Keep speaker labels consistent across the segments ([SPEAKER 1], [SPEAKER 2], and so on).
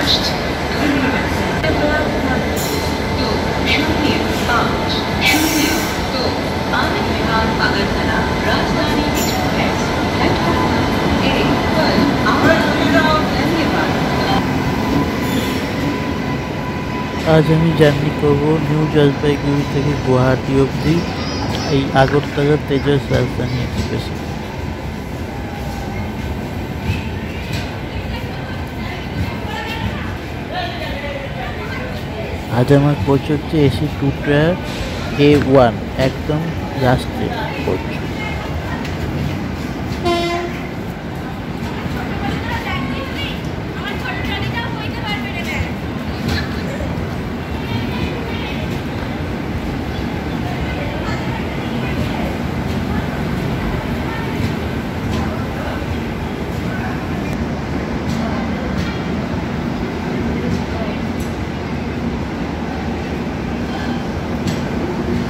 [SPEAKER 1] first. तो 0502 आनंद विहार अगरतला राजधानी express platform A पर धन्यवाद।
[SPEAKER 2] आज আমি জার্নি করব নিউ জলপাইগুড়ি থেকে গুয়াহাটি অবধি এই আগরতলা তেজস রাজধানী এক্সপ্রেসে। আজ আমার কোচ হচ্ছে এসি 2 টায়ার A1 একদম লাস্টে কোচ।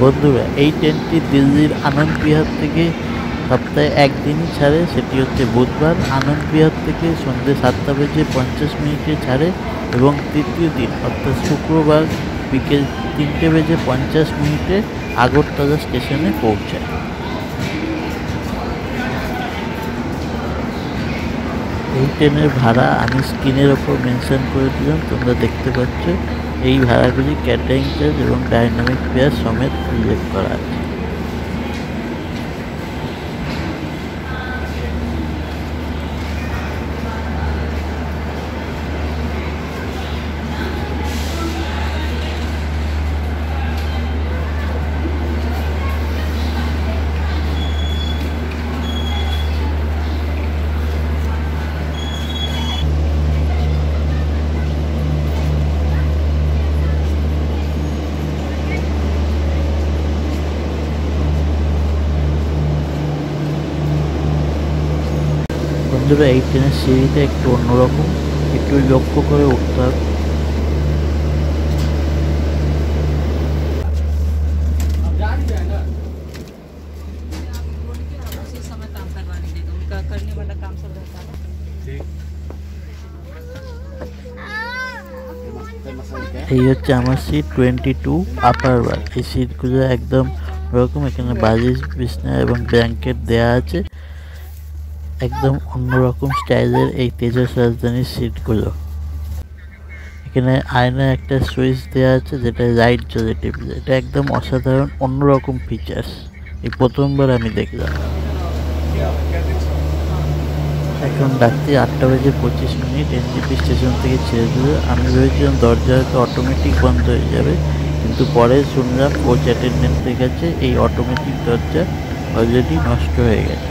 [SPEAKER 2] বন্ধুরা, এই ট্রেনটি দিল্লির আনন্দ বিহার থেকে সপ্তাহে একদিনই ছাড়ে, সেটি হচ্ছে বুধবার। আনন্দ বিহার থেকে সন্ধ্যে 7:50 ছাড়ে এবং তৃতীয় দিন অর্থাৎ শুক্রবার বিকেল 3:50 আগরতলা স্টেশনে পৌঁছায়। এই ট্রেনের ভাড়া আমি স্ক্রিনের ওপর মেনশন করে দিলাম, তোমরা দেখতে পাচ্ছ। এই ভাড়াগুলি ক্যাটারিং চার্জ এবং ডাইনামিক ফেয়ার সমেত উল্লেখ করা আছে। বন্ধুরা, এই ট্রেনের সিঁড়িটা একটু অন্যরকম, একটু লক্ষ্য করে উঠতে হবে। এই হচ্ছে আমার সিট 22 আপার বার। এই সিটগুলো একদম ওরকম, এখানে বালিশ, বিছনা এবং ব্ল্যাঙ্কেট দেয়া আছে। একদম অন্যরকম স্টাইলের এই তেজস রাজধানীর সিটগুলো। এখানে আয়না একটা সুইচ দেওয়া আছে যেটা লাইট জ্বলে টিপলে। এটা একদম অসাধারণ অন্যরকম ফিচার্স, এই প্রথমবার আমি দেখলাম। এখন রাত্রি 8:25 এনজেপি স্টেশন থেকে ছেড়ে দিল। আমি ভেবেছিলাম দরজা হয়তো অটোমেটিক বন্ধ হয়ে যাবে, কিন্তু পরে শুনলাম কোচ অ্যাটেন্ডেন্টের কাছে এই অটোমেটিক দরজা অলরেডি নষ্ট হয়ে গেছে।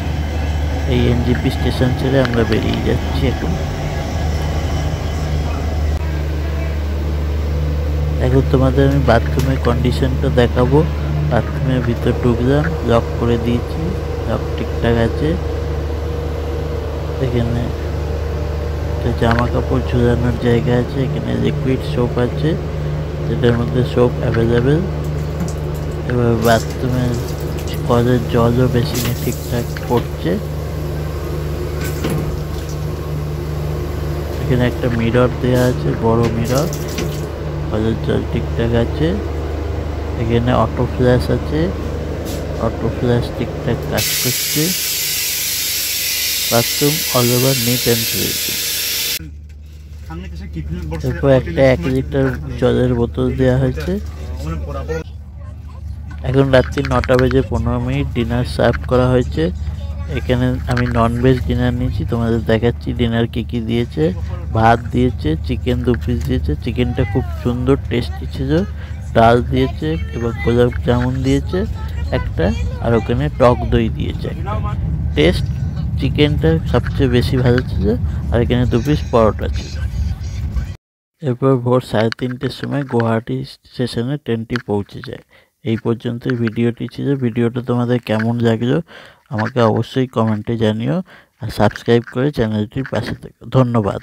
[SPEAKER 2] এই এনজেপি স্টেশন ছেড়ে আমরা বেরিয়ে যাচ্ছি এখন। এখন তোমাদের আমি বাথরুমের কন্ডিশনটা দেখাবো। বাথরুমের ভিতর ঢুকলাম, লক করে দিয়েছি, লক ঠিকঠাক আছে। এখানে একটা জামা কাপড় ঝুলানোর জায়গা আছে। এখানে লিকুইড সোপ আছে, যেটার মধ্যে সোপ অ্যাভেলেবেল। এবার বাথরুমের কলের জলও বেসিনে ঠিকঠাক পড়ছে। এখানে একটা মিরর দেওয়া আছে, বড় মিরর, কলের জল ঠিকঠাক আছে। এখানে অটো ফ্ল্যাশ আছে, অটো ফ্ল্যাশ ঠিকঠাক কাজ করছে। Bathroom all over neat and clean. এরপর একটা 1 লিটার জলের বোতল দেওয়া হয়েছে। এখন রাত্রি 9:15 ডিনার সার্ভ করা হয়েছে। এখানে আমি ননভেজ ডিনার নিয়েছি, তোমাদের দেখাচ্ছি ডিনার কী দিয়েছে। ভাত দিয়েছে, চিকেন 2 পিস দিয়েছে, চিকেনটা খুব সুন্দর টেস্টি ছিল। ডাল দিয়েছে এবং গোলাপ জামুন দিয়েছে একটা, আর ওখানে টক দই দিয়েছে একটা। টেস্ট চিকেনটা সবচেয়ে বেশি ভালো ছিল, আর এখানে 2 পিস পরোটা ছিল। এরপর ভোর 3:30 সময় গুয়াহাটি স্টেশনে ট্রেনটি পৌঁছে যায়। এই পর্যন্তই ভিডিওটি ছিল। ভিডিওটা তোমাদের কেমন লাগলো আমাকে অবশ্যই কমেন্টে জানিও, আর সাবস্ক্রাইব করে চ্যানেলটির পাশে থেকো। ধন্যবাদ।